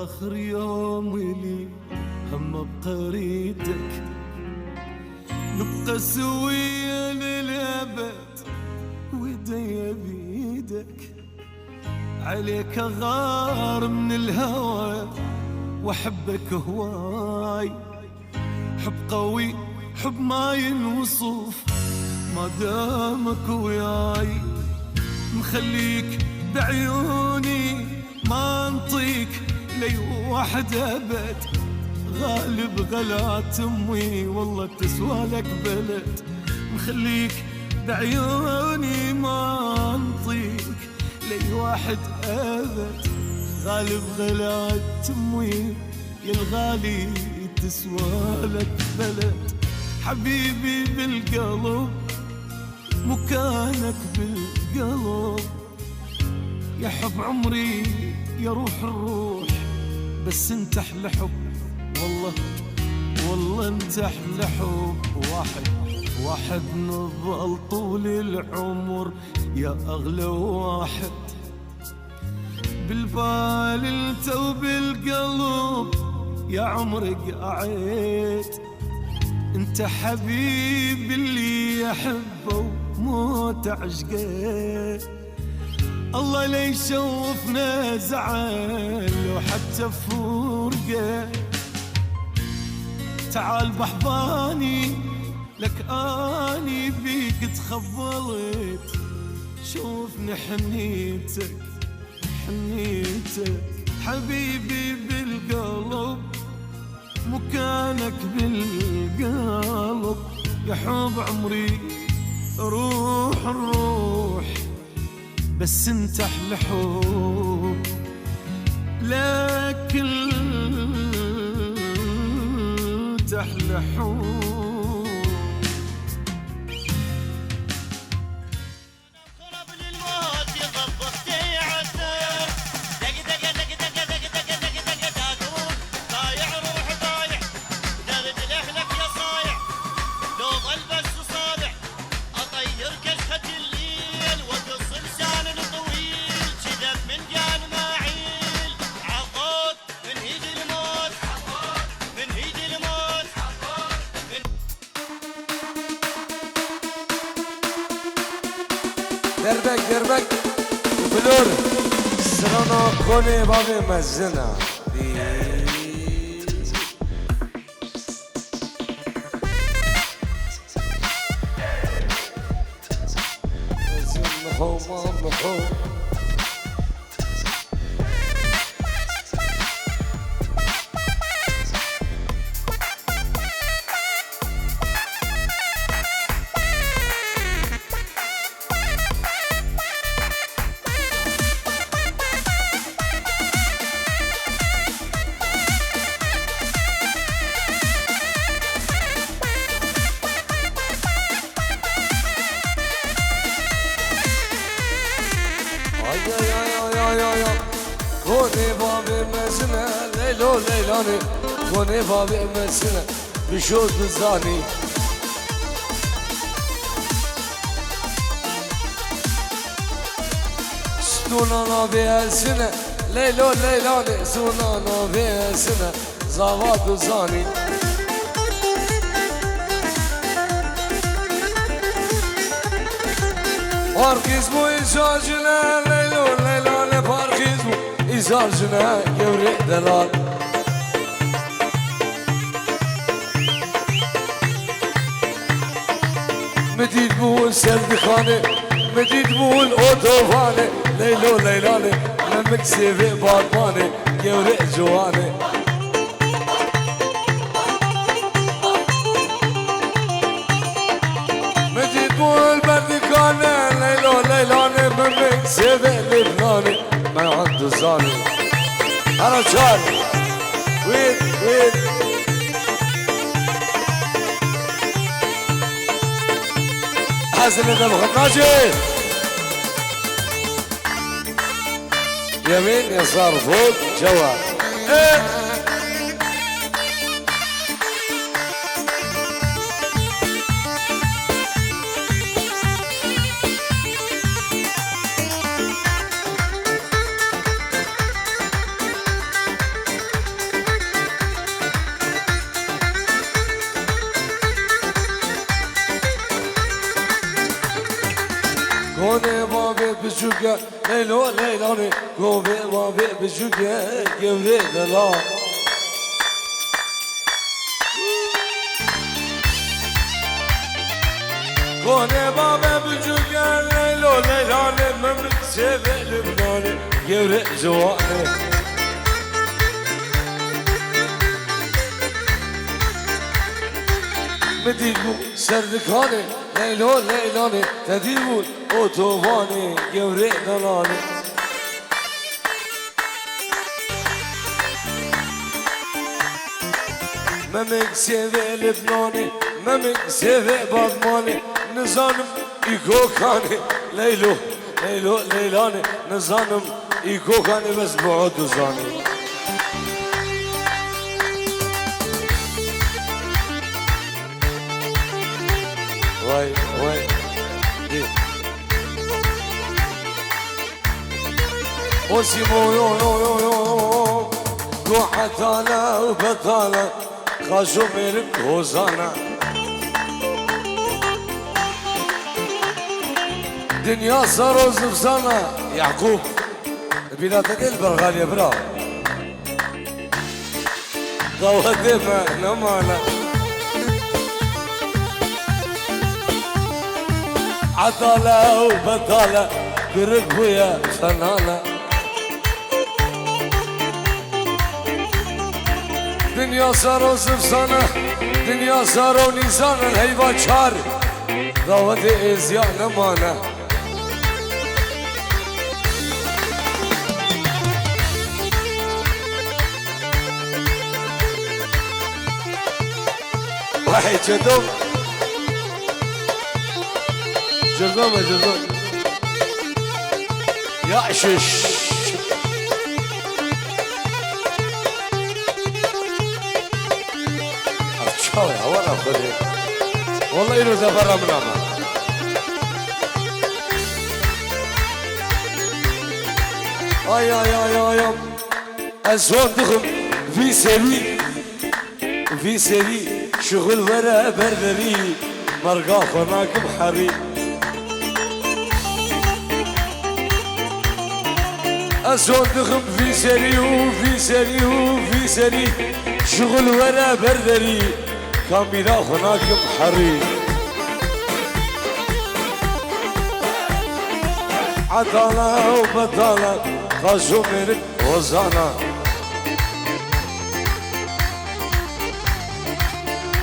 واخر يوم لي هم بطريقك، نبقى سوية للأبد ويدي بيدك. عليك أغار من الهوى وأحبك هواي، حب قوي حب ما ينوصف ما دامك وياي. مخليك بعيوني ما انطيك لي واحد أبد، غالب غلات أمي والله تسوى لك بلد. مخليك بعيوني ما انطيك لي واحد أبد، غالب غلات أمي يا الغالي تسوى لك بلد. حبيبي بالقلب مكانك بالقلب، يا حب عمري يا روح الروح، بس انت احلى حب والله والله انت احلى حب. واحد نظل طول العمر يا اغلى واحد، بالبال انت وبالقلب يا عمري قعيت. انت حبيبي اللي يحبه وموت عشقه، الله لا يشوفنا زعل وحتى فرقه. تعال بحضاني لك اني بيك تخبلت، شوفني حنيتك حبيبي بالقلب مكانك بالقلب، يا حب عمري روح الروح، بس انت احلى حب. لكن انت احلى حب. دربك وفلور سرانا كوني بابي مزنا محو كوني بابي مسنا ليلو ليلاني، كوني بابي مسنا بشوط الزاني. ستونانا بيسنا ليلو ليلاني، ستونانا بيسنا زواد الزاني. باركيزمو إزاجنا ليلو ليلاني، باركيزمو إزاجنا يوري دلال. مديد بول سلبي خاني، مديد بول أوتوفاني، ليلو ليلاني لمك سيفي بارباني يوري جواني. مديد بول بردكاني ليلو ليلاني لمك سيفي لبناني ما عنده زاني. أنا شاري وين حسن انت مخناجي يمين يسار فوق جوال. بچوکه لیلو لیلانه گوه بابه بچوکه گوره دلا گونه بابه بچوکه لیلو لیلانه من سیبه لبنانه گوره جوانه بدیگو سردکانه لیلو لیلانه تدیبون اتوبانه گوره دلانه ممک سیوه لبنانه ممک سیوه بادمانه نزانم ایگو کانه لیلو لیلو لیلانه نزانم ایگو کانه بس بعد زانه وای وای وسيمو يو يو يو يو قوحتانا وبطانا خاشو ميرك هوزانا دنيا صاروا زفزانا يعقوب بلاد البرغال يا برا قوة ما نمانا عطالة وبطالة برك ويا فنانة دنيا صاروا زفزانة دنيا صاروا نيزانة الهيبة شار ضوات ازياء نمانة واحد جدوم جردوم جردوم يا عشش أفشاوي وانا خذي والله يروز برا منامه آي آي آي آي أزوان دخم في سري شغل ورا بربري مرقا خناكم حري أزوان دخم في سري شغل ورا بربري كاميرا خناكم حري عطالة وبطالة خاشو مرك وزانا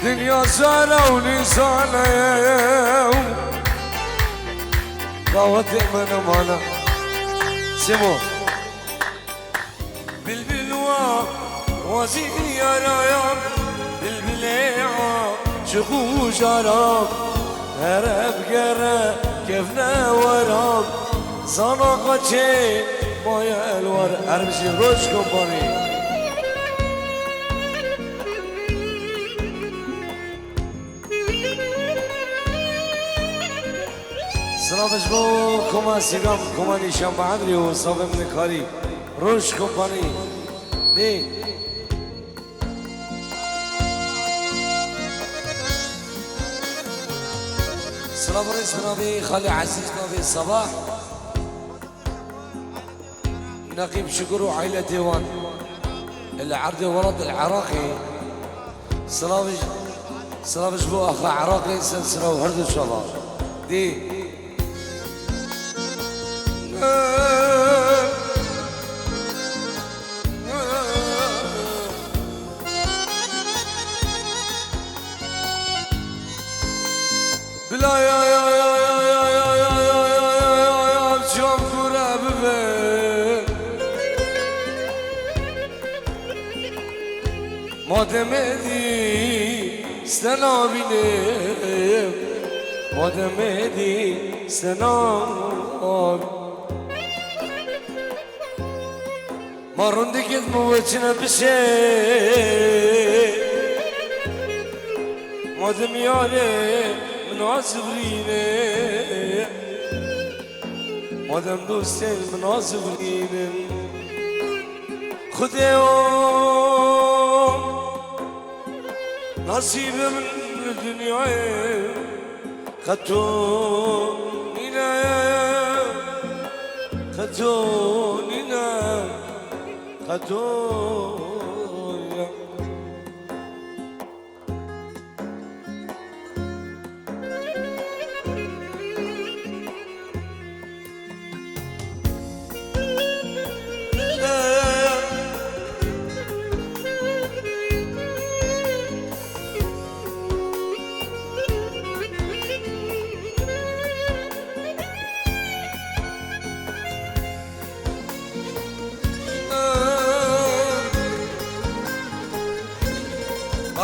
دنيا زارة ونزانة قوتي من مانا سمو بالبلوى وزيني يا رايم بالبليعة شخو جرام هرب قرى كيفنا ورام صناقة شي مايا الور هربشي روش كومباني سلامش بو كما سيغام كما نيشان بعدري وصابه من كاري روش كومباني دي سلام رئيس نبي خالي عزيز نبي صباح نقيب شكر وعائلة ديوان العرض ورد العراقي سلامش بو اخا عراقي سلسلة وهرد الشباب دي بلا يا يا يا يا يا يا يا يا يا يا بشوف قراب ما دمدي سنابيني ما دمدي سناب ما رندك موجنا بشي ما دمياني مناصبريني ما دم دوستين مناصبريني خديهم نصيب من الدنيا خدتهم إلى خدونينا خدونا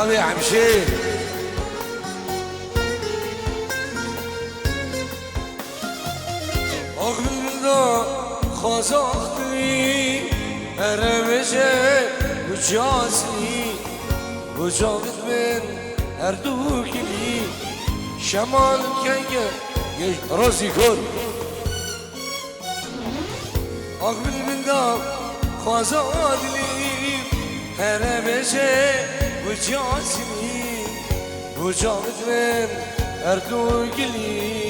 طب يا عمشي اقبل بالله خازاختني ارمشه وجاسني وجاقت من اردوكني شمال كنگه رازي كل اقبل بالله خازاختني ارمشه وجاسني وجاقت من اردوكني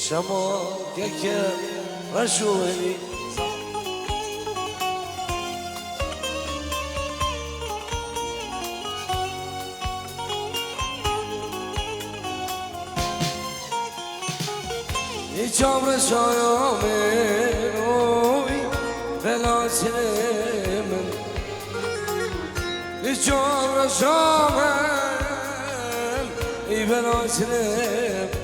شمالك رشوني يجاب رشايا منوي بلا سلمن يجاب رشايا من بلا سلمن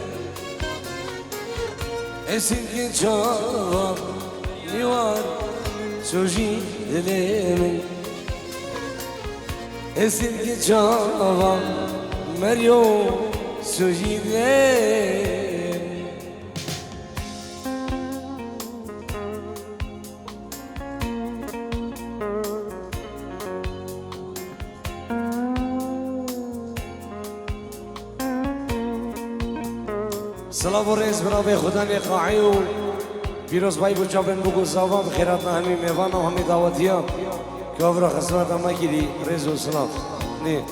Esinki çağlar var Çocuğu dilemin Esinki çağlar Meryo Çocuğu dilemin سلام و رئیس برای خدا نقاعی و پیروز بای بچه بن بگو زوان خیرات نهمی میوان و همی دعوتی هم که افرا خسرات همه گیری رئیس و سلام نه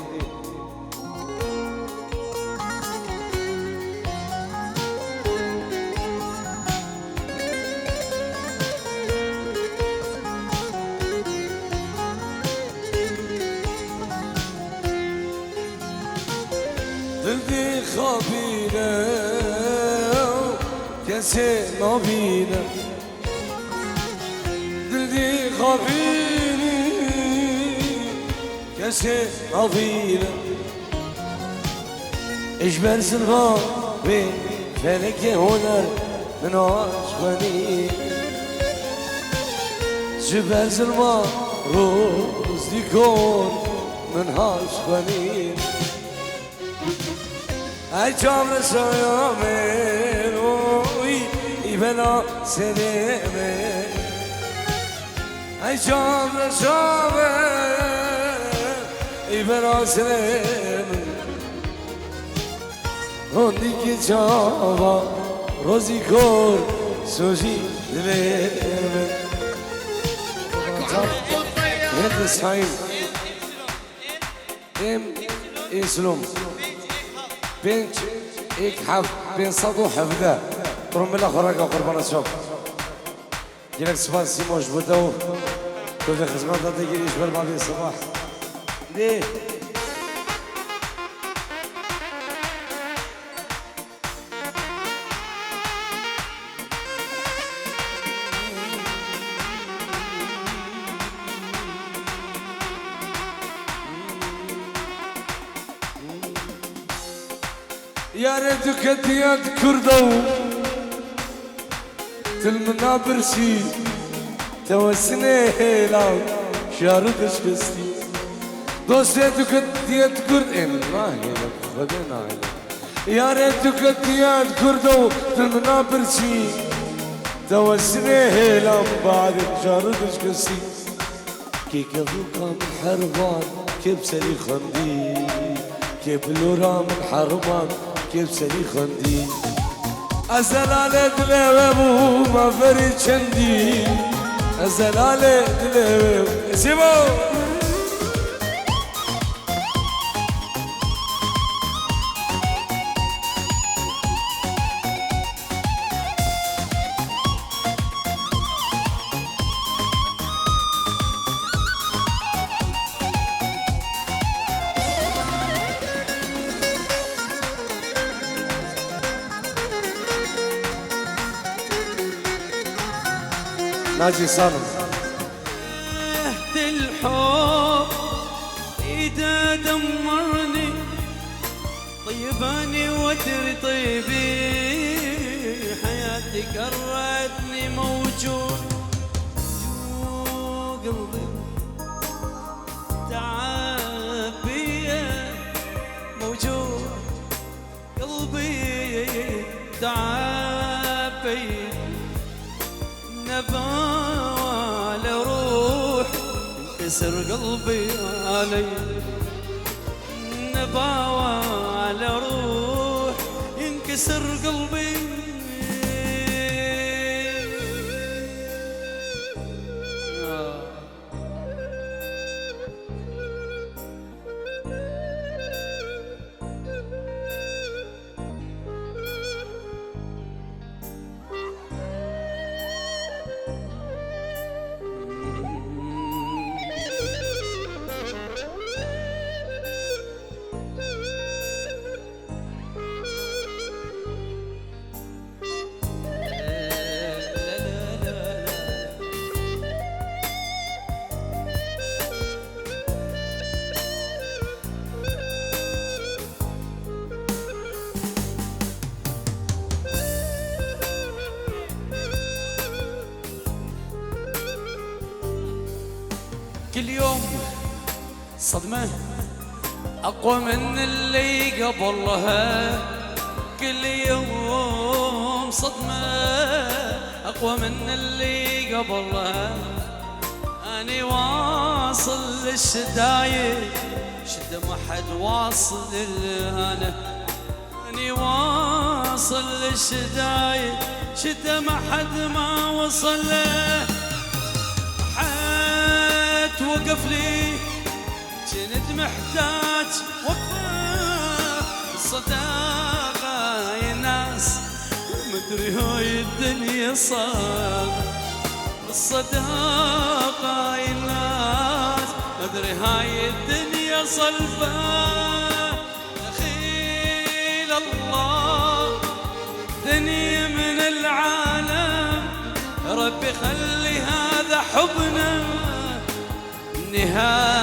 دل خوابیده کسی نبینه دلی خوابینی کسی نبینه اجبر سرها به فلک هنر من عاشقانی جبر سرما روز دیکن من عاشقانی ای جام رسایامه بلا سلمه ای جام رسامه ای بلا سلمه روندی که جاوا روزی کور سوزی دلمه هند سایم ام اسلام بنت ایک حف بین صد و حفظه برم بلا خوراک قربان شب گیرک سپاس سیموش بوده و توی خدمت داده گیریش بر مالی صباح دی یاره تو کتیات کردو تلمنا برسي توسني لا شارك شكستي دوستك ديت كرد ما هي خدنا يا ريتك ديت كردو تلمنا برسي توسني لا بعد شارك شكستي كي كذوك من حربان كيف سري خندي كيف لورا من حربان كيف سري خندي ازلاله دلوه بو ما فرید چندی ازلاله دلوه سیبو ناجي صنم. الحب ايده دمرني طيباني وتر طيبي حياتي قرتني موجود قلبي تعب بيا موجود قلبي تعب بيا نبال روح انكسر قلبي علي نبال روح ينكسر قلبي كل يوم صدمة أقوى من اللي قبلها كل يوم صدمة أقوى من اللي قبلها أنا واصل للشدايد شدة ما حد واصل للهنا أنا واصل للشدايد شدة ما حد ما وصل له توقف لي كنت محتاج وقفة الصداقة يا ناس مدري هاي الدنيا صار الصداقة يا ناس مدري هاي الدنيا صلبة دخيل الله دنيا من العالم ربي خلي هذا حبنا نهاية